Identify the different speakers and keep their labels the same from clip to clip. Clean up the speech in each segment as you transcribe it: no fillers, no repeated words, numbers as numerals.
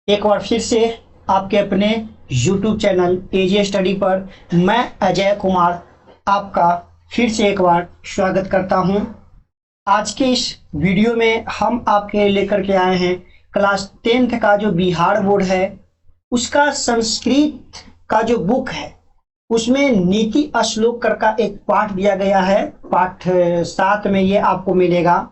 Speaker 1: एक बार फिर से आपके अपने YouTube चैनल एजे स्टडी पर मैं अजय कुमार आपका फिर से एक बार स्वागत करता हूं। आज के इस वीडियो में हम आपके लिए लेकर के आए हैं क्लास 10th का जो बिहार बोर्ड है उसका संस्कृत का जो बुक है उसमें नीति श्लोक कर का एक पाठ दिया गया है। पाठ 7 में ये आपको मिलेगा।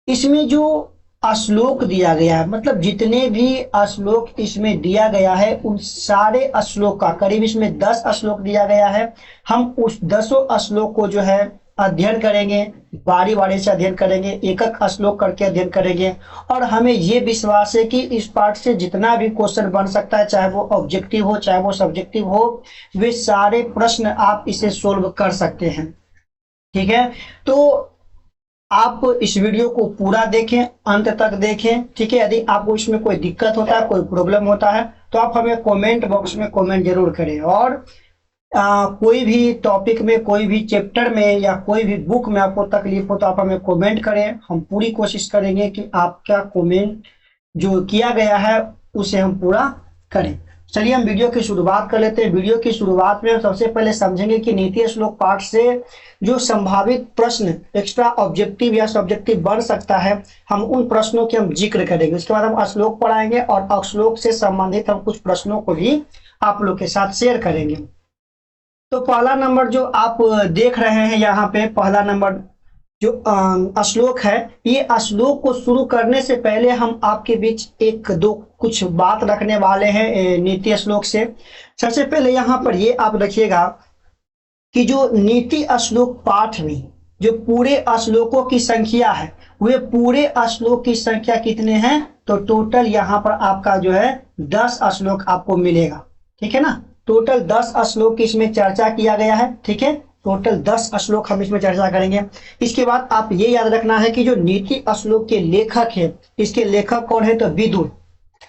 Speaker 1: इसमें जो श्लोक दिया गया है मतलब जितने भी श्लोक इसमें दिया गया है उन सारे श्लोक का करीब इसमें 10 श्लोक दिया गया है। हम उस 10 श्लोक को जो है अध्ययन करेंगे, बारी बारी से अध्ययन करेंगे, एक एक श्लोक करके अध्ययन करेंगे और हमें ये विश्वास है कि इस पाठ से जितना भी क्वेश्चन बन सकता है, चाहे वो ऑब्जेक्टिव हो चाहे वो सब्जेक्टिव हो, वे सारे प्रश्न आप इसे सोल्व कर सकते हैं। ठीक है, तो आप इस वीडियो को पूरा देखें, अंत तक देखें। ठीक है, यदि आपको इसमें कोई दिक्कत होता है, कोई प्रॉब्लम होता है तो आप हमें कमेंट बॉक्स में कमेंट जरूर करें। और कोई भी टॉपिक में, कोई भी चैप्टर में या कोई भी बुक में आपको तकलीफ हो तो आप हमें कमेंट करें। हम पूरी कोशिश करेंगे कि आपका कमेंट जो किया गया है उसे हम पूरा करें। चलिए हम वीडियो की शुरुआत कर लेते हैं। वीडियो की शुरुआत में हम सबसे पहले समझेंगे कि नीति श्लोक पाठ से जो संभावित प्रश्न एक्स्ट्रा ऑब्जेक्टिव या सब्जेक्टिव बन सकता है, हम उन प्रश्नों की हम जिक्र करेंगे। उसके बाद हम श्लोक पढ़ाएंगे और श्लोक से संबंधित हम कुछ प्रश्नों को भी आप लोग के साथ शेयर करेंगे। तो पहला नंबर जो आप देख रहे हैं यहाँ पे, पहला नंबर जो श्लोक है, ये श्लोक को शुरू करने से पहले हम आपके बीच एक दो कुछ बात रखने वाले हैं नीति श्लोक से। सबसे पहले यहाँ पर ये आप रखिएगा कि जो नीति श्लोक पाठ में जो पूरे श्लोकों की संख्या है, वे पूरे श्लोक की संख्या कितने हैं, तो टोटल यहाँ पर आपका जो है 10 श्लोक आपको मिलेगा। ठीक है ना, टोटल 10 श्लोक की इसमें चर्चा किया गया है। ठीक है, टोटल 10 श्लोक हम इसमें चर्चा करेंगे। इसके बाद आप ये याद रखना है कि जो नीति श्लोक के लेखक है, इसके लेखक कौन है, तो विदुर।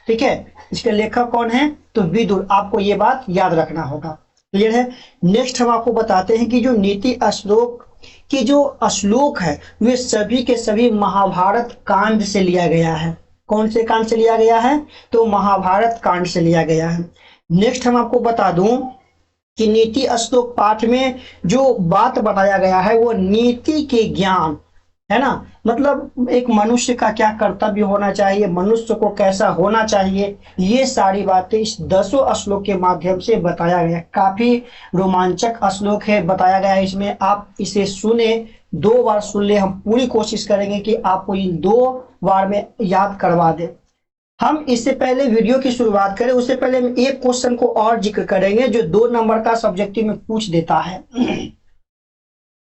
Speaker 1: ठीक है, इसके लेखक कौन है, तो विदुर। आपको ये बात याद रखना होगा। क्लियर है। नेक्स्ट हम आपको बताते हैं कि जो नीति श्लोक की जो श्लोक है वे सभी के सभी महाभारत कांड से लिया गया है। कौन से कांड से लिया गया है, तो महाभारत कांड से लिया गया है। नेक्स्ट हम आपको बता दूं कि नीति श्लोक पाठ में जो बात बताया गया है वो नीति के ज्ञान है ना, मतलब एक मनुष्य का क्या कर्तव्य होना चाहिए, मनुष्य को कैसा होना चाहिए, ये सारी बातें इस 10 श्लोक के माध्यम से बताया गया। काफी रोमांचक श्लोक है, बताया गया है इसमें। आप इसे सुने, 2 बार सुन ले। हम पूरी कोशिश करेंगे कि आपको इन 2 बार में याद करवा दे। हम इससे पहले वीडियो की शुरुआत करें उससे पहले हम एक क्वेश्चन को और जिक्र करेंगे जो 2 नंबर का सब्जेक्टिव में पूछ देता है।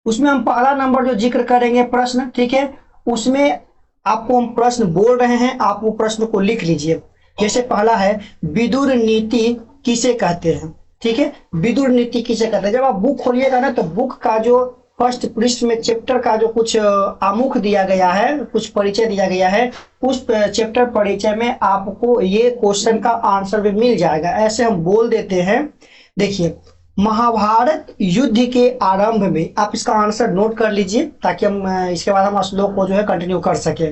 Speaker 1: उसमें हम पहला नंबर जो जिक्र करेंगे प्रश्न, ठीक है, उसमें आपको हम प्रश्न बोल रहे हैं, आप वो प्रश्न को लिख लीजिए। जैसे पहला है, विदुर नीति किसे कहते हैं। ठीक है, विदुर नीति किसे कहते हैं। जब आप बुक खोलिएगा ना तो बुक का जो फर्स्ट पृष्ठ में चैप्टर का जो कुछ आमुख दिया गया है, कुछ परिचय दिया गया है, उस चैप्टर परिचय में आपको ये क्वेश्चन का आंसर भी मिल जाएगा। ऐसे हम बोल देते हैं। देखिए, महाभारत युद्ध के आरंभ में, आप इसका आंसर नोट कर लीजिए ताकि हम इसके बाद हम श्लोक को जो है कंटिन्यू कर सके।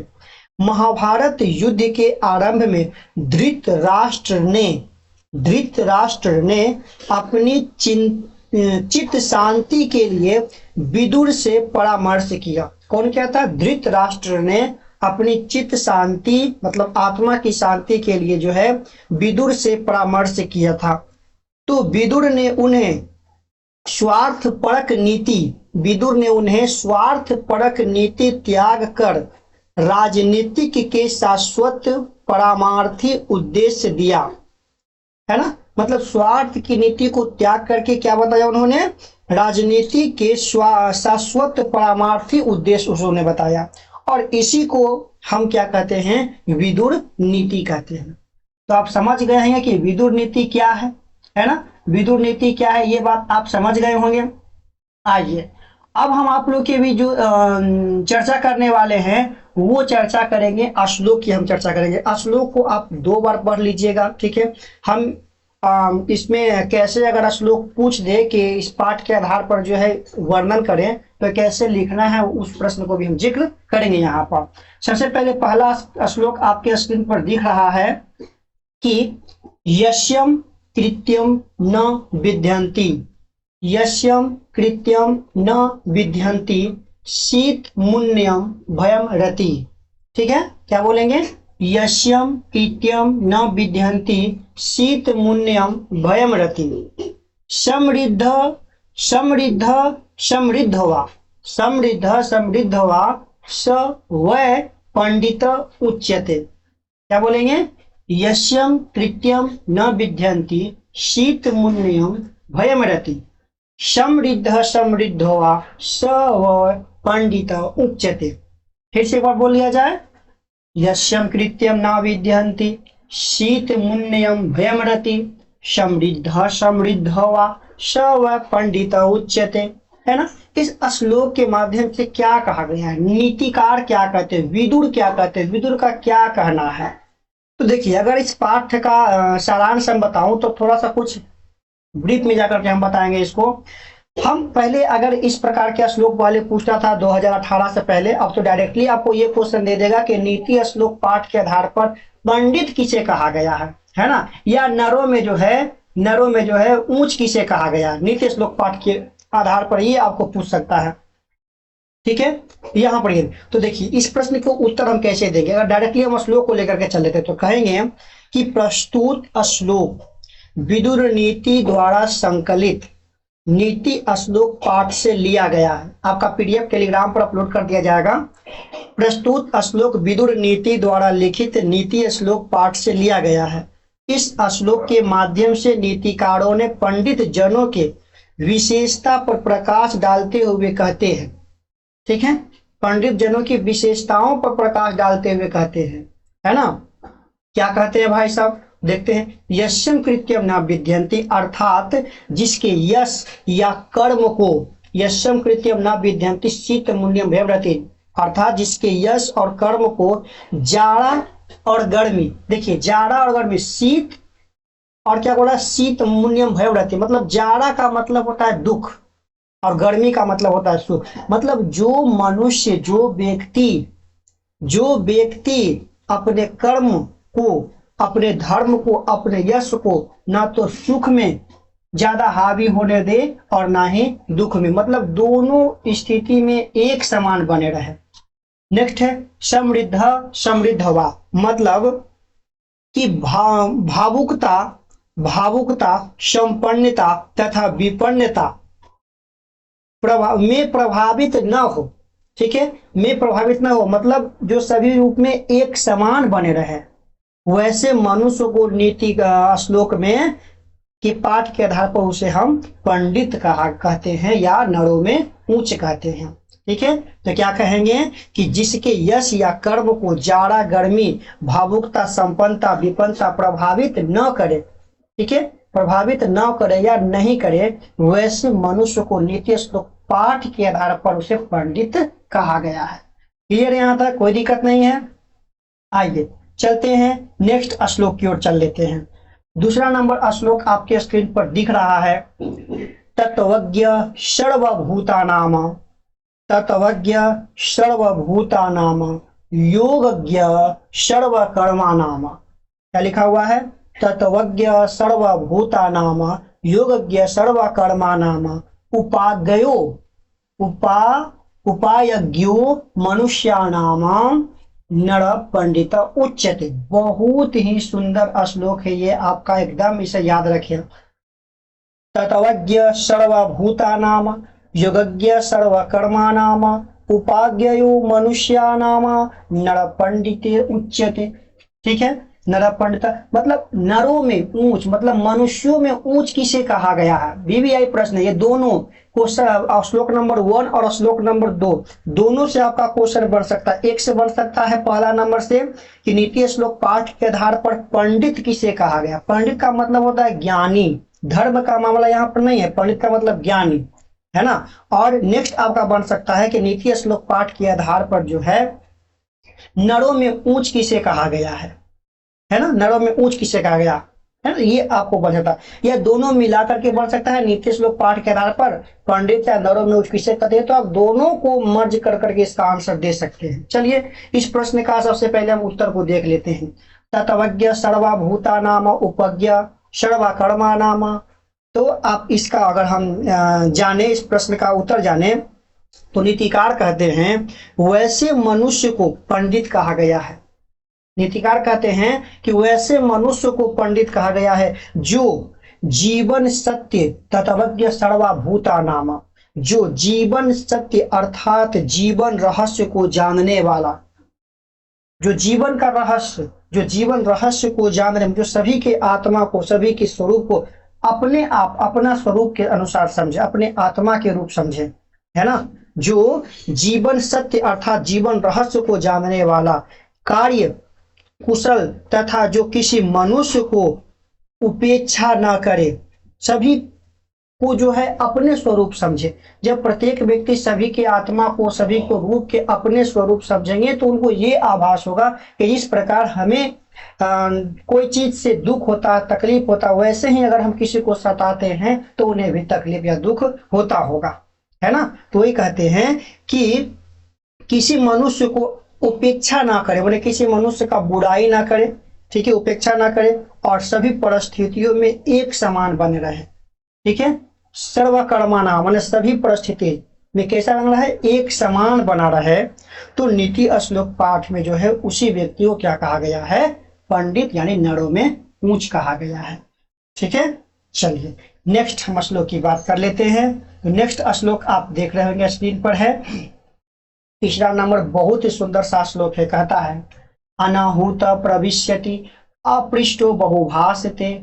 Speaker 1: महाभारत युद्ध के आरंभ में धृतराष्ट्र ने अपनी चित्त शांति के लिए विदुर से परामर्श किया। कौन क्या था, धृतराष्ट्र ने अपनी चित्त शांति मतलब आत्मा की शांति के लिए जो है विदुर से परामर्श किया था। तो विदुर ने उन्हें स्वार्थपरक नीति त्याग कर राजनीतिक के शाश्वत परमार्थी उद्देश्य दिया, है ना। मतलब स्वार्थ की नीति को त्याग करके क्या बताया उन्होंने, राजनीति के शाश्वत परमार्थी उद्देश्य उन्होंने बताया। और इसी को हम क्या कहते हैं, विदुर नीति कहते हैं। तो आप समझ गए हैं कि विदुर नीति क्या है ना, विदुर नीति क्या है, ये बात आप समझ गए होंगे। आइए अब हम आप लोग के भी जो चर्चा करने वाले हैं वो चर्चा करेंगे, श्लोक की हम चर्चा करेंगे। श्लोक को आप 2 बार पढ़ लीजिएगा। ठीक है, हम इसमें कैसे अगर श्लोक पूछ दे कि इस पाठ के आधार पर जो है वर्णन करें तो कैसे लिखना है, उस प्रश्न को भी हम जिक्र करेंगे यहाँ पर। सबसे पहले पहला श्लोक आपके स्क्रीन पर दिख रहा है। कि यस्यम कृत्यम न विद्यन्ति, यस्यम कृत्यम न विद्यन्ति शीत मुन्यम भयम रति। ठीक है, क्या बोलेंगे? यस्यम कृत्यम न विद्यन्ति शीत मुन्यम भयम रति। समृद्ध समृद्ध समृद्ध वा, समृद्ध समृद्ध वा स वै पंडित उच्यते। क्या बोलेंगे? यस्यम कृत्यम न विद्यन्ति शीत मुन्यम भयम रति। समृद्ध समृद्ध वा स वै पंडित उच्यते। फिर से एक बार बोल लिया जाए, यस्यम कृत्यम न विद्यन्ति शीत मुन्यम भयम रति, समृद्ध समृद्ध वा स वै पंडित उच्यते। है ना? इस श्लोक के माध्यम से क्या कहा गया है, नीतिकार क्या कहते हैं, विदुर क्या कहते हैं, विदुर का क्या कहना है? तो देखिए, अगर इस पाठ का सारांश हम बताऊं तो थोड़ा सा कुछ ब्रीफ में जाकर के हम बताएंगे इसको। हम पहले अगर इस प्रकार के श्लोक वाले पूछता था 2018 से पहले, अब तो डायरेक्टली आपको ये क्वेश्चन दे देगा कि नीति श्लोक पाठ के आधार पर पंडित किसे कहा गया है ना? या नरों में जो है ऊंच किसे कहा गया, नीति श्लोक पाठ के आधार पर ये आपको पूछ सकता है। ठीक है, यहाँ पर तो देखिए इस प्रश्न को उत्तर हम कैसे देंगे। अगर डायरेक्टली हम श्लोक को लेकर के चल लेते तो कहेंगे कि प्रस्तुत श्लोक विदुर नीति द्वारा संकलित नीति श्लोक पाठ से लिया गया है। आपका पीडीएफ टेलीग्राम पर अपलोड कर दिया जाएगा। प्रस्तुत श्लोक विदुर नीति द्वारा लिखित नीति श्लोक पाठ से लिया गया है। इस श्लोक के माध्यम से नीतिकारों ने पंडित जनों के विशेषता पर प्रकाश डालते हुए कहते हैं। ठीक है, पंडित जनों की विशेषताओं पर प्रकाश डालते हुए कहते हैं, है ना? क्या कहते हैं भाई साहब, देखते हैं। यस्यम कृत्यम न विद्यन्ति, अर्थात जिसके यश या कर्म को, यस्यम कृत्यम न विद्यन्ति शीत मुन्यम भयव्रति, अर्थात जिसके यश और कर्म को जाड़ा और गर्मी, देखिए जाड़ा और गर्मी, शीत और क्या बोला, शीत मुन्यम भयव्रति, मतलब जाड़ा का मतलब होता है दुख और गर्मी का मतलब होता है सुख। मतलब जो मनुष्य, जो व्यक्ति अपने कर्म को, अपने धर्म को, अपने यश को ना तो सुख में ज्यादा हावी होने दे और ना ही दुख में, मतलब दोनों स्थिति में एक समान बने रहे। नेक्स्ट है समृद्ध समृद्ध वा, मतलब कि भावुकता संपन्नता तथा विपन्नता में प्रभावित न हो। ठीक है, में प्रभावित न हो, मतलब जो सभी रूप में एक समान बने रहे, वैसे मनुष्य को नीति का श्लोक में के पाठ के आधार पर उसे हम पंडित कहते हैं या नरों में ऊंच कहते हैं। ठीक है, तो क्या कहेंगे कि जिसके यश या कर्म को जाड़ा गर्मी, भावुकता संपन्नता विपन्नता प्रभावित न करे, ठीक है, प्रभावित न करे या नहीं करे, वैसे मनुष्य को नीति श्लोक पाठ के आधार पर उसे पंडित कहा गया है। क्लियर, यहाँ तक कोई दिक्कत नहीं है। आइए चलते हैं नेक्स्ट श्लोक की ओर चल लेते हैं। दूसरा नंबर श्लोक आपके स्क्रीन पर दिख रहा है। तत्वज्ञ सर्वभूतानाम, तत्वज्ञ सर्वभूतानाम योगज्ञ सर्वकर्माणाम। क्या लिखा हुआ है? तत्वज्ञ सर्वभूतानाम योगज्ञ सर्वकर्माणाम उपाज्ञो उपायज्ञो मनुष्याणाम नर पंडित उच्यते। बहुत ही सुंदर श्लोक है ये, आपका एकदम इसे याद रखिए। तत्वज्ञ सर्वभूतानाम योगज्ञ सर्वकर्माणाम उपाज्ञयो मनुष्याणाम नर पंडित उच्यते। ठीक है, नर पंडित मतलब नरों में ऊंच, मतलब मनुष्यों में ऊंच किसे कहा गया है? बीबीआई प्रश्न है ये दोनों क्वेश्चन, श्लोक नंबर 1 और श्लोक नंबर 2 दोनों से आपका क्वेश्चन बन सकता है। एक से बन सकता है पहला नंबर से कि नीति श्लोक पाठ के आधार पर पंडित किसे कहा गया। पंडित का मतलब होता है ज्ञानी, धर्म का मामला यहाँ पर नहीं है, पंडित का मतलब ज्ञानी, है ना। और नेक्स्ट आपका बन सकता है कि नीति श्लोक पाठ के आधार पर जो है नरों में ऊंच किसे कहा गया है ना, नरों में ऊंच किसे कहा गया है ना, ये आपको बन सकता है। यह दोनों मिलाकर के बन सकता है नीति श्लोक पाठ के आधार पर पंडित या नरों में ऊंच किसे कहते हैं, तो आप दोनों को मर्ज कर करके इसका आंसर दे सकते हैं। चलिए इस प्रश्न का सबसे पहले हम उत्तर को देख लेते हैं। तत्वज्ञ सर्वभूता नाम उपज्ञ सर्वकर्मा नाम। तो आप इसका अगर हम जाने, इस प्रश्न का उत्तर जाने, तो नीतिकार कहते हैं वैसे मनुष्य को पंडित कहा गया है। नीतिकार कहते हैं कि वैसे मनुष्य को पंडित कहा गया है जो जीवन सत्य तत्वज्ञ सर्वभूता नाम, जो जीवन सत्य अर्थात जीवन रहस्य को जानने वाला, जो जीवन का रहस्य, जो जीवन रहस्य को जान रहे, जो सभी के आत्मा को, सभी के स्वरूप को अपने आप, अपना स्वरूप के अनुसार समझे, अपने आत्मा के रूप समझे, है ना। जो जीवन सत्य अर्थात जीवन रहस्य को जानने वाला, कार्य कुशल तथा जो किसी मनुष्य को उपेक्षा न करे, सभी को जो है अपने स्वरूप समझे। जब प्रत्येक व्यक्ति सभी के आत्मा को, सभी को रूप के अपने स्वरूप समझेंगे तो उनको ये आभास होगा कि इस प्रकार हमें कोई चीज से दुख होता, तकलीफ होता, वैसे ही अगर हम किसी को सताते हैं तो उन्हें भी तकलीफ या दुख होता होगा, है ना। तो वही कहते हैं कि किसी मनुष्य को उपेक्षा ना करे, बोले किसी मनुष्य का बुराई ना करे, ठीक है, उपेक्षा ना करे, और सभी परिस्थितियों में एक समान बने रहे, ठीक है। सर्वकर्माना माने सभी परिस्थिति में कैसा बना रहे, एक समान बना रहे। तो नीति श्लोक पाठ में जो है उसी व्यक्ति को क्या कहा गया है, पंडित, यानी नरों में ऊंच कहा गया है, ठीक है। चलिए नेक्स्ट हम श्लोक की बात कर लेते हैं। तो नेक्स्ट श्लोक आप देख रहे होंगे स्क्रीन पर है, तीसरा नंबर, बहुत ही सुंदर सा श्लोक है। कहता है अनाहूत प्रविश्यति अपृष्टो बहुभाषते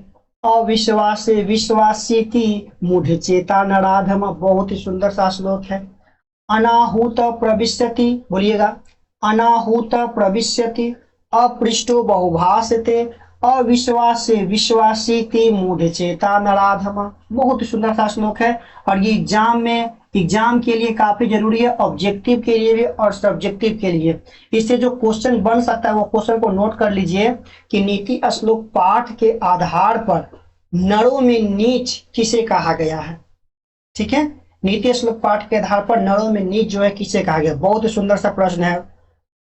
Speaker 1: अविश्वासे विश्वासीति मूढ़ चेता नराधम। बहुत ही सुंदर सा श्लोक है। अनाहूत प्रविश्यति, बोलिएगा, अनाहूत प्रविश्यति अपृष्टो बहुभाषते अविश्वासे विश्वासीति मूढ़ चेता नराधम। बहुत ही सुंदर सा श्लोक है और ये एग्जाम के लिए काफी जरूरी है, ऑब्जेक्टिव के लिए भी और सब्जेक्टिव के लिए। इससे जो क्वेश्चन बन सकता है वो क्वेश्चन को नोट कर लीजिए कि नीति श्लोक पाठ के आधार पर नरों में नीच किसे कहा गया है, ठीक है। नीति श्लोक पाठ के आधार पर नरों में नीच जो है किसे कहा गया, बहुत ही सुंदर सा प्रश्न है।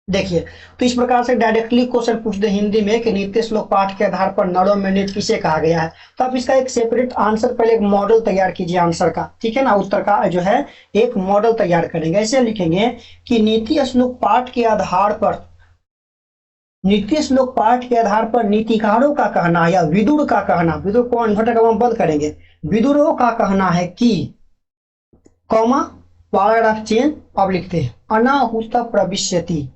Speaker 1: देखिए, तो इस प्रकार से डायरेक्टली क्वेश्चन पूछ दे हिंदी में कि नीति श्लोक पाठ के आधार पर नरों में नीच किसे कहा गया है, तो आप इसका एक सेपरेट आंसर, पहले एक मॉडल तैयार कीजिए आंसर का, ठीक है ना, उत्तर का जो है एक मॉडल तैयार करेंगे। ऐसे लिखेंगे कि नीति श्लोक पाठ के आधार पर, नीति श्लोक पाठ के आधार पर नीतिकारों का कहना या विदुर का कहना, विदुर को इन्वर्टर का बंद करेंगे, विदुरों का कहना है कि कॉमा पैराग्राफ चेंज अब लिखते हैं अनाहूत प्रविश्यति,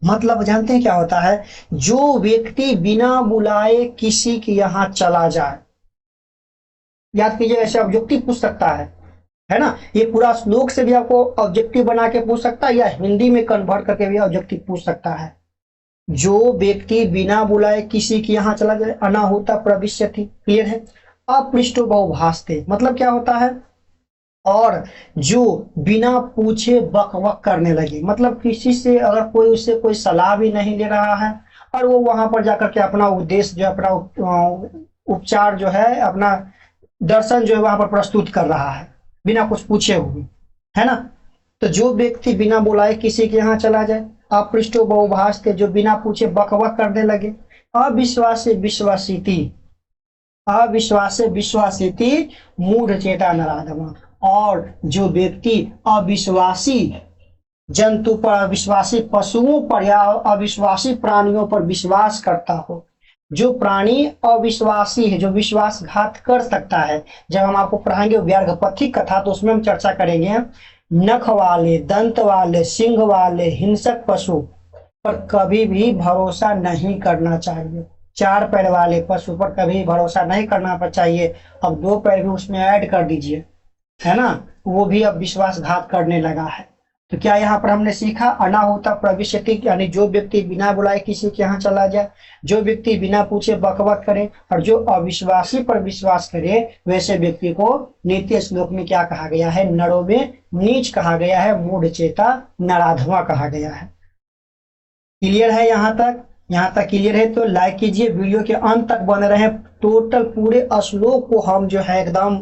Speaker 1: मतलब जानते हैं क्या होता है, जो व्यक्ति बिना बुलाए किसी के यहाँ चला जाए। याद कीजिए, ऐसे ऑब्जेक्टिव पूछ सकता है ना, ये पूरा श्लोक से भी आपको ऑब्जेक्टिव बना के पूछ सकता है या हिंदी में कन्वर्ट करके भी ऑब्जेक्टिव पूछ सकता है। जो व्यक्ति बिना बुलाए किसी के यहाँ चला जाए, अनाहूत प्रविश्यति, क्लियर है। अपृष्टो बहुभाषते, मतलब क्या होता है, और जो बिना पूछे बक बक करने लगे, मतलब किसी से अगर कोई उससे कोई सलाह भी नहीं ले रहा है और वो वहां पर जाकर के अपना उद्देश्य जो अपना उपचार जो है, अपना दर्शन जो है वहां पर प्रस्तुत कर रहा है बिना कुछ पूछे हुए, है ना। तो जो व्यक्ति बिना बुलाए किसी के यहाँ चला जाए, अपृष्टो बहुभाषते, जो बिना पूछे बक बक करने लगे, अविश्वासे विश्वासीति, अविश्वासे विश्वासीति मूढ़ चेता नराधम, और जो व्यक्ति अविश्वासी जंतु पर, अविश्वासी पशुओं पर या अविश्वासी प्राणियों पर विश्वास करता हो, जो प्राणी अविश्वासी है, जो विश्वासघात कर सकता है। जब हम आपको पढ़ाएंगे व्याघ्रपथी कथा तो उसमें हम चर्चा करेंगे, नख वाले, दंत वाले, सिंह वाले हिंसक पशु पर कभी भी भरोसा नहीं करना चाहिए। चार पैर वाले पशु पर कभी भरोसा नहीं करना चाहिए। अब दो पैर भी उसमें ऐड कर दीजिए, है ना, वो भी अब विश्वासघात करने लगा है। तो क्या यहाँ पर हमने सीखा, अनाहूत प्रविश्यति, यानी जो व्यक्ति बिना बुलाए किसी के यहाँ चला जाए, जो व्यक्ति बिना पूछे बकबक करे और जो अविश्वासी पर विश्वास करे, वैसे व्यक्ति को नीति श्लोक में क्या कहा गया है, नरों में नीच कहा गया है, मूढ़ चेता नराधमा कहा गया है। क्लियर है यहाँ तक? यहाँ तक क्लियर है तो लाइक कीजिए, वीडियो के अंत तक बने रहे। टोटल पूरे श्लोक को हम जो है एकदम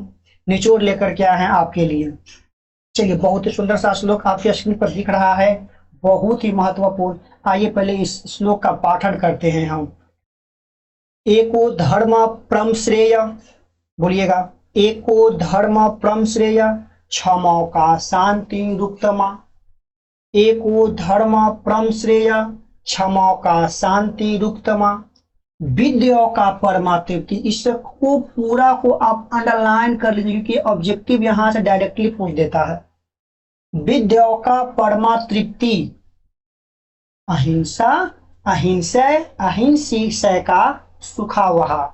Speaker 1: निचोड़ लेकर के आए हैं आपके लिए। चलिए, बहुत ही सुंदर सा श्लोक आपके स्क्रीन पर दिख रहा है, बहुत ही महत्वपूर्ण। आइए पहले इस श्लोक का पाठन करते हैं हम। एको धर्म परम श्रेय, बोलिएगा, एको धर्म परम श्रेय, क्षमो का शांति रुक्तमा। एको धर्म परम श्रेय, क्षमो का शांति रुक्तमा। विद्या का परमा तृप्ति, इसको पूरा को आप अंडरलाइन कर लीजिए क्योंकि ऑब्जेक्टिव यहां से डायरेक्टली पूछ देता है। विद्या का परमा तृप्ति, अहिंसा, अहिंसय, अहिंसीसय का सुखा वहा।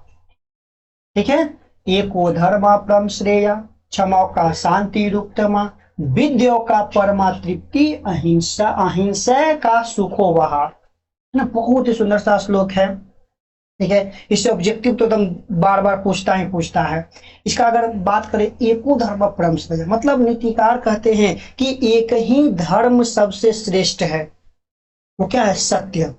Speaker 1: ठीक है, एको धर्म परम श्रेय, क्षमा का शांति रुक्तमा। विद्या का परमा तृप्ति, अहिंसा, अहिंसय का सुखो वहा। ना, बहुत ही सुंदर सा श्लोक है। ठीक है, इससे ऑब्जेक्टिव तो एकदम बार बार पूछता है। इसका अगर बात करें, एको धर्म परम श्रेय, मतलब नीतिकार कहते हैं कि एक ही धर्म सबसे श्रेष्ठ है। वो क्या है? सत्य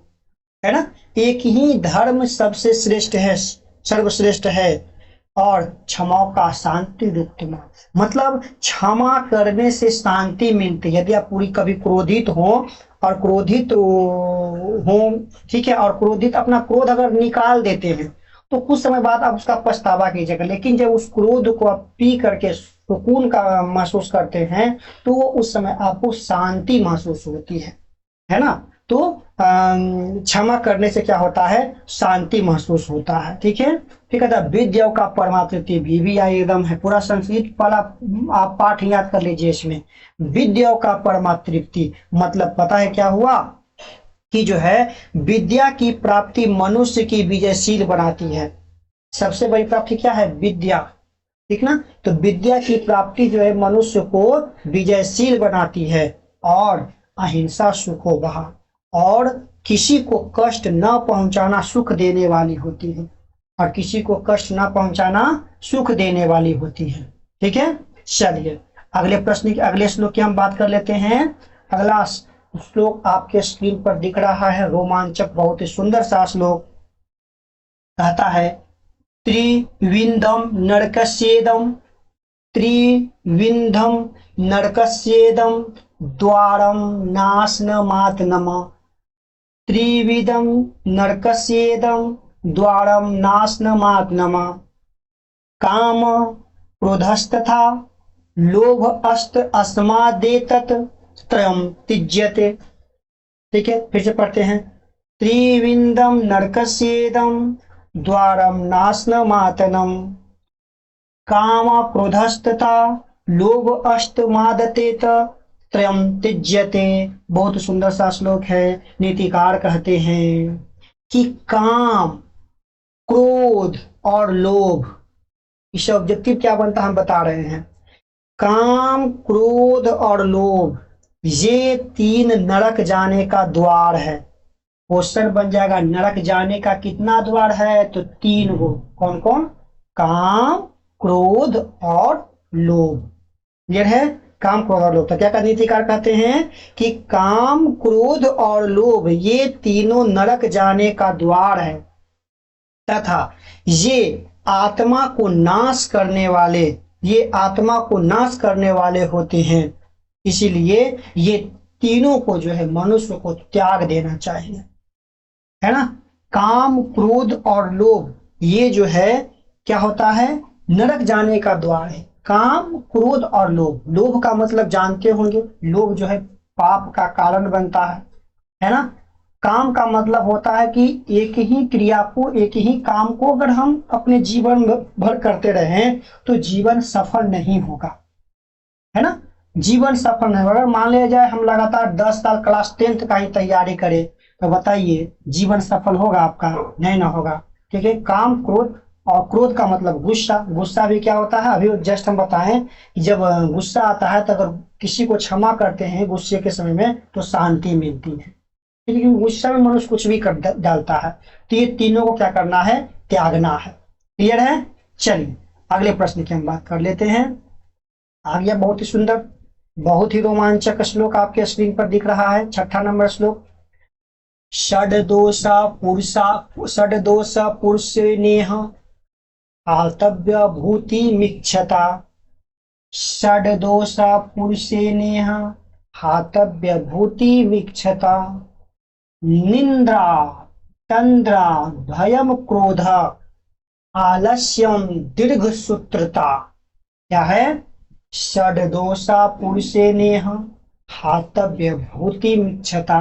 Speaker 1: है ना। एक ही धर्म सबसे श्रेष्ठ है, सर्वश्रेष्ठ है। और क्षमा का शांति रुक्तमा, मतलब क्षमा करने से शांति मिलती है। यदि आप पूरी कभी क्रोधित हो और क्रोधित हो, ठीक है, और क्रोधित अपना क्रोध अगर निकाल देते हैं तो कुछ समय बाद आप उसका पछतावा कीजिएगा। लेकिन जब उस क्रोध को आप पी करके सुकून का महसूस करते हैं तो उस समय आपको शांति महसूस होती है ना। तो क्षमा करने से क्या होता है? शांति महसूस होता है। ठीक है, ठीक है। विद्या का परमातृप्ति, VVI एकदम है, पूरा संस्कृत वाला आप पाठ याद कर लीजिए। इसमें विद्या का परमातृप्ति मतलब पता है क्या हुआ कि जो है विद्या की प्राप्ति मनुष्य की विजयशील बनाती है। सबसे बड़ी प्राप्ति क्या है? विद्या। ठीक ना, तो विद्या की प्राप्ति जो है मनुष्य को विजयशील बनाती है। और अहिंसा सुखो वहा, और किसी को कष्ट न पहुंचाना सुख देने वाली होती है। और किसी को कष्ट न पहुंचाना सुख देने वाली होती है। ठीक है, चलिए अगले प्रश्न की, अगले श्लोक की हम बात कर लेते हैं। अगला श्लोक आपके स्क्रीन पर दिख रहा है, रोमांचक, बहुत ही सुंदर सा श्लोक। कहता है, त्रिविंदम नरकस्येदम, त्रिविंदम नरकस्येदम, द्वारम नाशनमात्नम। त्रिविधम नरकस्येदम, द्वारम नाशनमात्नम। काम क्रोधस्तथा लोभ अस्त अस्मादेतत् त्रयम् त्यज्यते। ठीक है, फिर से पढ़ते हैं। त्रिविंदम नरकस्येदम, द्वारम नाशनमात्नम। काम क्रोधस्तथा लोभ अष्टमादतेत त्रयम् त्यज्यते। बहुत सुंदर सा श्लोक है। नीतिकार कहते हैं कि काम, क्रोध और लोभ, इस ऑब्जेक्टिव क्या बनता है हम बता रहे हैं। काम, क्रोध और लोभ ये तीन नरक जाने का द्वार है। क्वेश्चन बन जाएगा, नरक जाने का कितना द्वार है? तो 3 गो। कौन कौन? काम, क्रोध और लोभ। क्लियर है? काम, क्रोध और लोभ। तो क्या नीतिकार कहते हैं कि काम, क्रोध और लोभ ये तीनों नरक जाने का द्वार है तथा ये आत्मा को नाश करने वाले, ये आत्मा को नाश करने वाले होते हैं। इसीलिए ये तीनों को जो है मनुष्य को त्याग देना चाहिए, है ना। काम, क्रोध और लोभ ये जो है क्या होता है? नरक जाने का द्वार है। काम, क्रोध और लोभ। लोभ का मतलब जानते होंगे, लोभ जो है पाप का कारण बनता है ना। काम का मतलब होता है कि एक ही क्रिया को, एक ही काम को अगर हम अपने जीवन भर करते रहें तो जीवन सफल नहीं होगा, है ना। जीवन सफल नहीं होगा। अगर मान लिया जाए हम लगातार 10 साल क्लास 10th का ही तैयारी करें तो बताइए जीवन सफल होगा आपका? नहीं ना होगा। ठीक है, काम, क्रोध, और क्रोध का मतलब गुस्सा। गुस्सा भी क्या होता है? अभी जस्ट हम बताएं कि जब गुस्सा आता है तो अगर किसी को क्षमा करते हैं गुस्से के समय में तो शांति मिलती है। लेकिन गुस्सा में मनुष्य कुछ भी कर डालता है। तो ये तीनों को क्या करना है? त्यागना है। क्लियर है? चलिए अगले प्रश्न की हम बात कर लेते हैं। आ गया बहुत ही सुंदर, बहुत ही रोमांचक श्लोक आपके स्क्रीन पर दिख रहा है। 6ठा नंबर श्लोक। षड्दोष पुरुषेनेह हातव्य भूति मिक्षता। षड्दोष पुरुषेनेह हातव्य भूति मिक्षता। निंद्रा तंद्रा भयम क्रोध आलस्यम दीर्घ सूत्रता। क्या है? षड्दोषा पुरुषे नेह हातव्य भूति मिच्छता।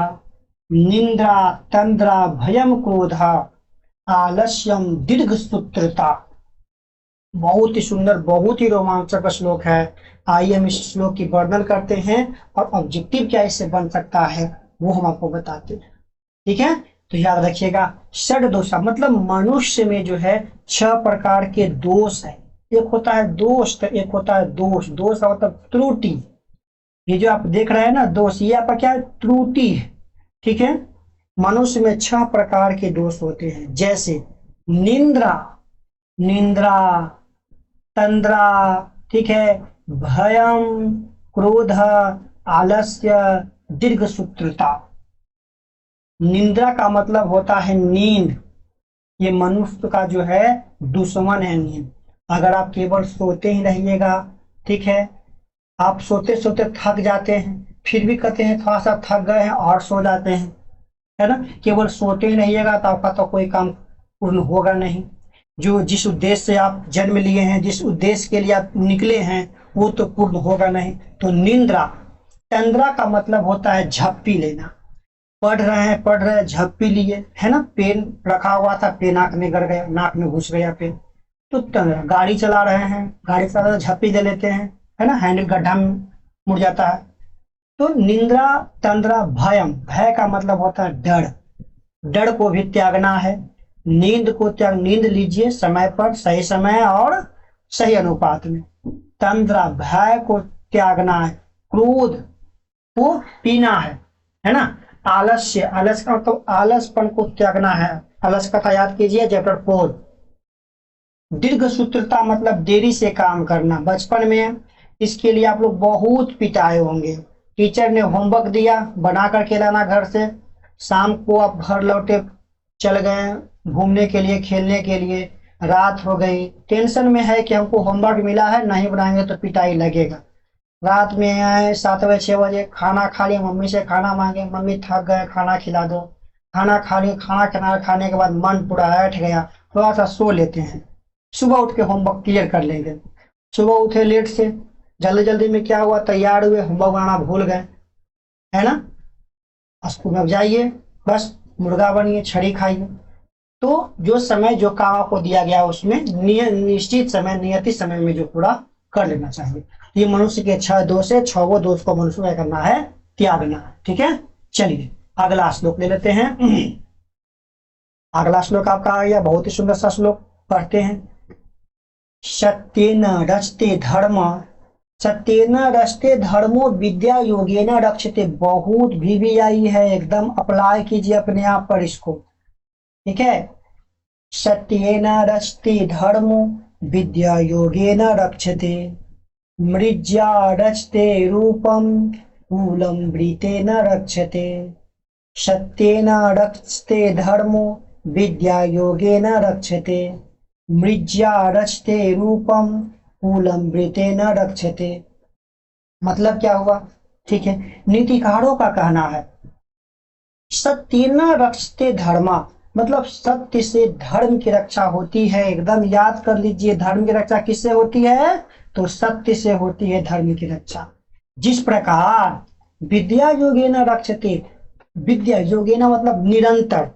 Speaker 1: निंद्रा तंद्रा भयम क्रोध आलस्यम दीर्घ सूत्रता। बहुत ही सुंदर, बहुत ही रोमांचक श्लोक है। आइए हम इस श्लोक की वर्णन करते हैं और ऑब्जेक्टिव क्या इससे बन सकता है वो हम आपको बताते हैं। ठीक है, तो याद रखिएगा, षड दोषा मतलब मनुष्य में जो है 6 प्रकार के दोष है। एक होता है दोष, तो एक होता है दोष। दोष का मतलब त्रुटि। ये जो आप देख रहे हैं ना दोष, ये आपका क्या है? त्रुटि है। ठीक है, मनुष्य में 6 प्रकार के दोष होते हैं, जैसे निंद्रा, निंद्रा, तंद्रा, ठीक है, भयम, क्रोध, आलस्य, दीर्घ सूत्रता। निंद्रा का मतलब होता है नींद। ये मनुष्य का जो है दुश्मन है नींद। अगर आप केवल सोते ही रहिएगा, ठीक है, आप सोते सोते थक जाते हैं, फिर भी कहते हैं थोड़ा सा थक गए हैं और सो जाते हैं, है ना। केवल सोते ही रहिएगा तो आपका तो कोई काम पूर्ण होगा नहीं। जो जिस उद्देश्य से आप जन्म लिए हैं, जिस उद्देश्य के लिए आप निकले हैं, वो तो पूर्ण होगा नहीं। तो निंद्रा। तंद्रा का मतलब होता है झप्पी लेना। पढ़ रहे हैं, झप्पी लिए, है ना, पेन रखा हुआ था, पेन नाक में गड़ गया, नाक में घुस गया पेन, तो तंद्रा। गाड़ी चला रहे हैं, गाड़ी चला रहे झप्पी दे लेते हैं, है ना, हैंडल गड्ढा में मुड़ जाता है। तो निंद्रा तंद्रा भयम। भय का मतलब होता है डर। डर को भी त्यागना है। नींद को त्याग, नींद लीजिए समय पर, सही समय और सही अनुपात में। तंद्रा भय को त्यागना है। क्रोध को पीना है ना। आलस्य, आलस का मतलब आलसपन को त्यागना है। आलस कथा याद कीजिए चैप्टर 4। दीर्घ सूत्रता मतलब देरी से काम करना। बचपन में इसके लिए आप लोग बहुत पिटाए होंगे। टीचर ने होमवर्क दिया, बना करके लाना घर से, शाम को आप घर लौटे, चल गए घूमने के लिए, खेलने के लिए, रात हो गई, टेंशन में है कि हमको होमवर्क मिला है, नहीं बनाएंगे तो पिटाई लगेगा। रात में आए 7 बजे 6 बजे, खाना खा लिए, मम्मी से खाना मांगे, मम्मी थक गए, खाना खिला दो। खाना खा लिए, खाना खाने के बाद मन पूरा बैठ गया, थोड़ा सा सो लेते हैं, सुबह उठ के होमवर्क क्लियर कर लेंगे। सुबह उठे लेट से, जल्दी जल्दी में क्या हुआ, तैयार हुए, होमवर्क बनाना भूल गए, है ना। स्कूल में जाइए, बस मुर्गा बनिए, छड़ी खाइए। तो जो समय जो काम आपको दिया गया उसमें निश्चित समय, नियति समय में जो पूरा कर लेना चाहिए। ये मनुष्य के 6 दोष है। 6 दोष को मनुष्य को करना है, त्यागना है। ठीक है, चलिए अगला श्लोक ले लेते हैं। अगला श्लोक आपका आ गया, बहुत ही सुंदर सा श्लोक, पढ़ते हैं। सत्येन रचते धर्म, सत्येन रचते धर्मो विद्या योगेन रक्षते। बहुत भी आई है, एकदम अप्लाई कीजिए अपने आप पर इसको। ठीक है, सत्येन रचते धर्मो विद्या योगेन रक्षते। मृज्या रचते रूपम कूलमृतेन रक्षते। सत्येन रचते धर्मो विद्या योगेन रक्षते। मृज्या रचते रूपम कूलमृतेन रक्षते। मतलब क्या हुआ? ठीक है, नीतिकारों का कहना है सत्येन रक्षते धर्मा, मतलब सत्य से धर्म की रक्षा होती है। एकदम याद कर लीजिए, धर्म की रक्षा किससे होती है? तो सत्य से होती है धर्म की रक्षा। जिस प्रकार विद्या योगेन रक्षते, विद्या योगेन मतलब निरंतर,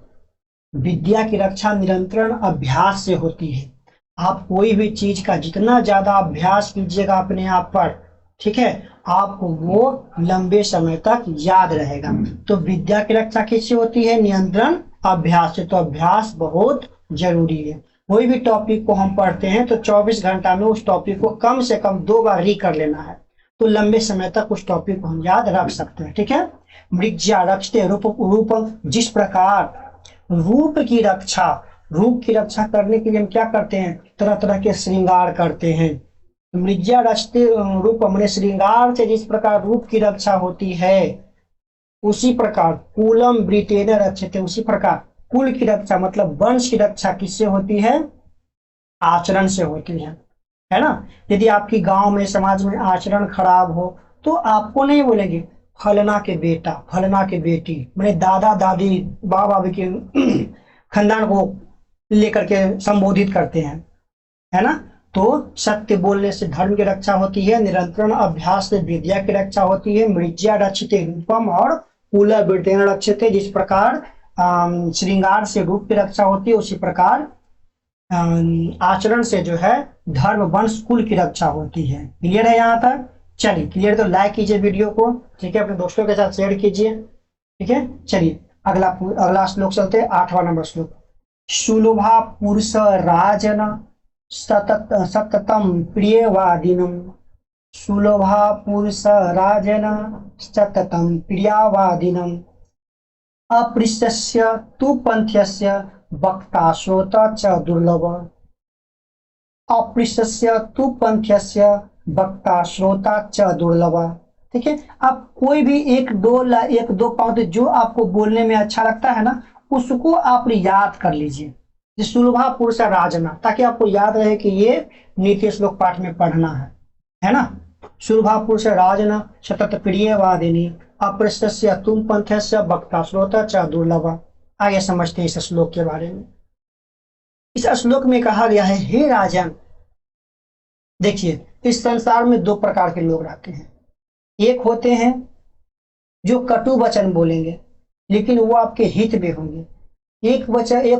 Speaker 1: विद्या की रक्षा निरंतर अभ्यास से होती है। आप कोई भी चीज का जितना ज्यादा अभ्यास कीजिएगा अपने आप पर, ठीक है, आपको वो लंबे समय तक याद रहेगा। तो विद्या की रक्षा किससे होती है? नियंत्रण अभ्यास से। तो अभ्यास बहुत जरूरी है। कोई भी टॉपिक को हम पढ़ते हैं तो 24 घंटा में उस टॉपिक को कम से कम 2 बार री कर लेना है, तो लंबे समय तक उस टॉपिक को हम याद रख सकते हैं। ठीक है, मृज्या रक्षते रूपम, जिस प्रकार रूप की रक्षा, रूप की रक्षा करने के लिए हम क्या करते हैं? तरह तरह के श्रृंगार करते हैं। मृज्या रक्षते रूपम मैंने श्रृंगार से जिस प्रकार रूप की रक्षा होती है, उसी प्रकार कुलम वृतेन रक्षते, उसी प्रकार कुल की रक्षा मतलब वंश की रक्षा किससे होती है? आचरण से होती है ना। यदि आपकी गांव में, समाज में आचरण खराब हो तो आपको नहीं बोलेंगे फलना के बेटा, फलना के बेटी, मैंने दादा दादी बाबा के खानदान को लेकर के संबोधित करते हैं, है ना। तो सत्य बोलने से धर्म की रक्षा होती है, निरंतर अभ्यास से विद्या की रक्षा होती है, मृज्या रक्षते रूपम और कुलवृद्धेन रक्षते। जिस प्रकार श्रृंगार से रूप की रक्षा होती है, उसी प्रकार आचरण से जो है धर्म वंश कुल की रक्षा होती है। क्लियर है यहाँ तक? चलिए क्लियर, तो लाइक कीजिए वीडियो को, ठीक है, अपने दोस्तों के साथ शेयर कीजिए, ठीक है। चलिए अगला श्लोक चलते हैं, 8वां नंबर श्लोक। सुलभा पुरुष राजन सततम प्रियवादिनम। सुलभा पुरुष राजन सततम प्रियवादिनम। अपृष्टस्य तु पंथ्यस्य वक्ता श्रोता च दुर्लभ। अपृष्टस्य तु पंथ्यस्य वक्ता श्रोता च दुर्लभ। ठीक है, आप कोई भी एक दो पंक्ति जो आपको बोलने में अच्छा लगता है ना, उसको आप याद कर लीजिए। सुलभा पुरुष राजना, ताकि आपको याद रहे कि ये नीति श्लोक पाठ में पढ़ना है ना। सुलभा पुरुष राजना सतत प्रियवादिनी। अपृष्टस्य तुम पंथस्य वक्ता श्रोता च दुर्लभ। आगे समझते हैं इस श्लोक के बारे में। इस श्लोक में कहा गया है, हे राजन, देखिए इस संसार में दो प्रकार के लोग रहते हैं। एक होते हैं जो कटु वचन बोलेंगे लेकिन वो आपके हित में होंगे। एक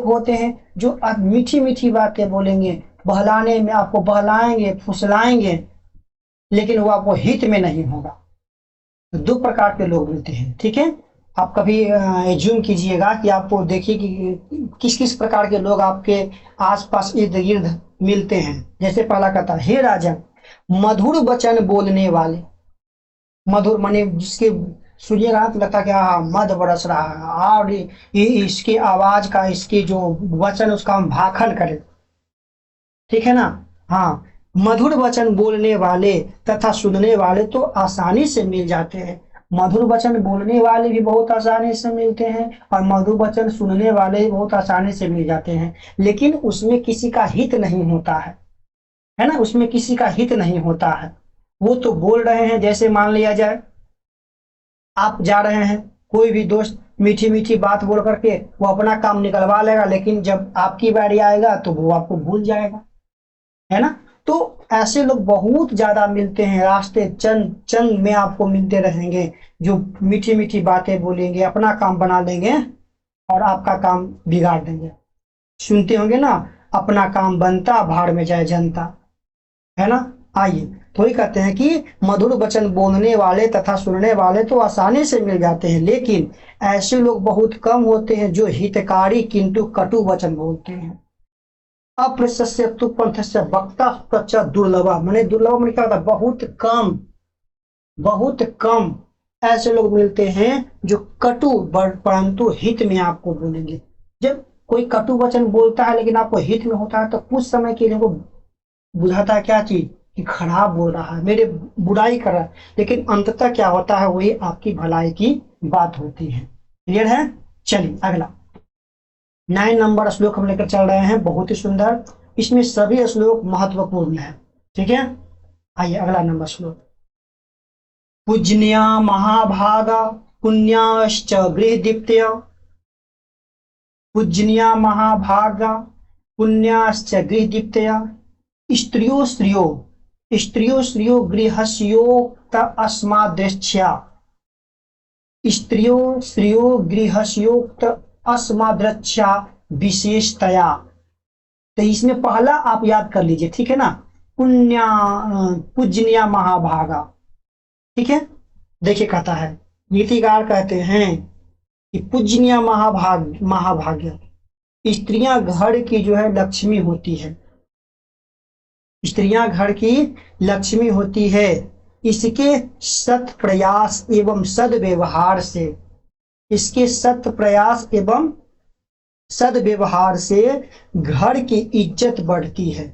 Speaker 1: होते हैं जो मीठी मीठी बातें बोलेंगे, बहलाने में आपको बहलाएंगे, फुसलाएंगे, लेकिन वो आपको हित में नहीं होगा। तो दो प्रकार के लोग मिलते हैं, ठीक है। आप कभी एज्यूम कीजिएगा कि आपको देखिए कि किस किस प्रकार के लोग आपके आसपास इर्द गिर्द मिलते हैं। जैसे पहला कहता है, हे राजन, मधुर वचन बोलने वाले। मधुर माने जिसके सुनिएगा तो लगता है कि हाँ मध बरस रहा है, और ये इसकी आवाज का, इसकी जो वचन उसका हम भाखन करें, ठीक है ना। हाँ, मधुर वचन बोलने वाले तथा सुनने वाले तो आसानी से मिल जाते हैं। मधुर वचन बोलने वाले भी बहुत आसानी से मिलते हैं और मधुर वचन सुनने वाले भी बहुत आसानी से मिल जाते हैं, लेकिन उसमें किसी का हित नहीं होता है ना। उसमें किसी का हित नहीं होता है। वो तो बोल रहे हैं, जैसे मान लिया जाए आप जा रहे हैं, कोई भी दोस्त मीठी मीठी बात बोल करके वो अपना काम निकलवा लेगा, लेकिन जब आपकी बारी आएगा तो वो आपको भूल जाएगा, है ना। तो ऐसे लोग बहुत ज्यादा मिलते हैं, रास्ते चंद में आपको मिलते रहेंगे, जो मीठी मीठी बातें बोलेंगे, अपना काम बना लेंगे और आपका काम बिगाड़ देंगे। सुनते होंगे ना, अपना काम बनता भाड़ में जाए जनता, है ना। आइए, तो ही कहते हैं कि मधुर वचन बोलने वाले तथा सुनने वाले तो आसानी से मिल जाते हैं, लेकिन ऐसे लोग बहुत कम होते हैं जो हितकारी किंतु कटु वचन बोलते हैं। अप्रशस्य तु पंथस्य वक्ता तच्च दुर्लभ। माने दुर्लभ में क्या होता है, बहुत कम ऐसे लोग मिलते हैं जो कटु परंतु हित में आपको बोलेंगे। जब कोई कटु वचन बोलता है लेकिन आपको हित में होता है तो कुछ समय के लिए वो बुझाता है क्या चीज, कि खराब बोल रहा है, मेरे बुराई कर रहा है, लेकिन अंततः क्या होता है, वही आपकी भलाई की बात होती है। क्लियर है? चलिए अगला 9 नंबर श्लोक हम लेकर चल रहे हैं, बहुत ही सुंदर। इसमें सभी श्लोक महत्वपूर्ण है, ठीक है। आइए अगला नंबर श्लोक। पूजनीया महाभागा पुण्याश्च गृहदीप्तय। पूजनीया महाभागा पुण्याश्च गृहदीप्तय। स्त्रियो गृहस्योक्त अस्मादृच्छया। स्त्रियो गृहस्योक्त अस्मादृच्छया विशेषतया। तो इसमें पहला आप याद कर लीजिए, ठीक है ना, पूजनीया महाभागा, ठीक है। देखिए कहता है, नीतिकार कहते हैं कि पूजनीया महाभाग्य, स्त्रियां घर की जो है लक्ष्मी होती है। स्त्रियां घर की लक्ष्मी होती है। इसके सत प्रयास एवं सद्व्यवहार से, इसके सत प्रयास एवं सद्व्यवहार से घर की इज्जत बढ़ती है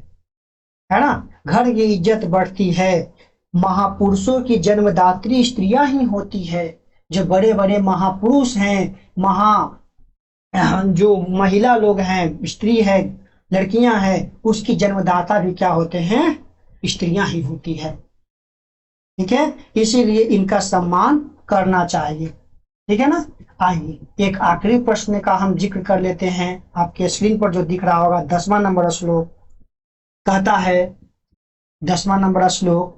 Speaker 1: ना। घर की इज्जत बढ़ती है। महापुरुषों की जन्मदात्री स्त्रियां ही होती है। जो बड़े बड़े महापुरुष हैं, जो महिला लोग हैं, स्त्री है, लड़कियां हैं, उसकी जन्मदाता भी क्या होते हैं, स्त्रियां ही होती है, ठीक है। इसीलिए इनका सम्मान करना चाहिए, ठीक है ना। आइए एक आखिरी प्रश्न का हम जिक्र कर लेते हैं। आपके स्क्रीन पर जो दिख रहा होगा 10वां नंबर श्लोक कहता है, 10वां नंबर श्लोक,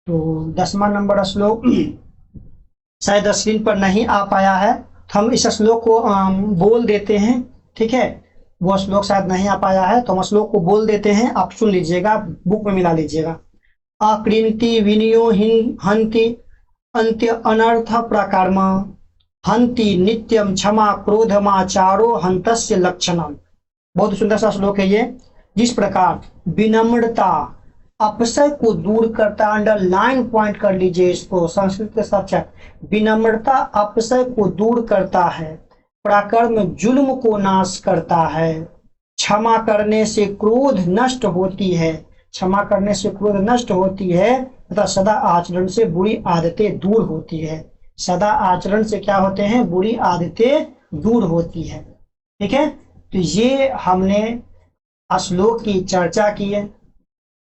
Speaker 1: तो 10वां नंबर श्लोक शायद स्क्रीन पर नहीं आ पाया है, तो हम इस श्लोक को बोल देते हैं। ठीक है, वो श्लोक शायद नहीं आ पाया है तो हम श्लोक को बोल देते हैं, आप सुन लीजिएगा, बुक में मिला लीजिएगा। अकृंति विनियो हंति अंत्य अनर्थ प्रकर्म हंति नित्यम क्षमा क्रोधमाचारो हंतस्य लक्षणम। बहुत सुंदर सा श्लोक है ये। जिस प्रकार विनम्रता अपशय को दूर करता, अंडरलाइन पॉइंट कर लीजिए इसको, संस्कृत के साक्षात, विनम्रता अपशय को दूर करता है, पराक्रम जुल्म को नाश करता है, क्षमा करने से क्रोध नष्ट होती है, क्षमा करने से क्रोध नष्ट होती है तथा सदा आचरण से बुरी आदतें दूर होती है। सदा आचरण से क्या होते हैं? बुरी आदतें दूर होती है। ठीक है, तो ये हमने श्लोक की चर्चा की है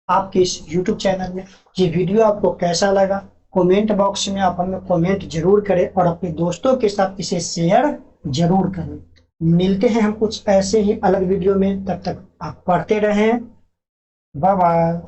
Speaker 1: आपके इस YouTube चैनल में। ये वीडियो आपको कैसा लगा कमेंट बॉक्स में आप हमें कमेंट जरूर करें और अपने दोस्तों के साथ इसे शेयर जरूर करें। मिलते हैं हम कुछ ऐसे ही अलग वीडियो में, तब तक आप पढ़ते रहें। Bye bye.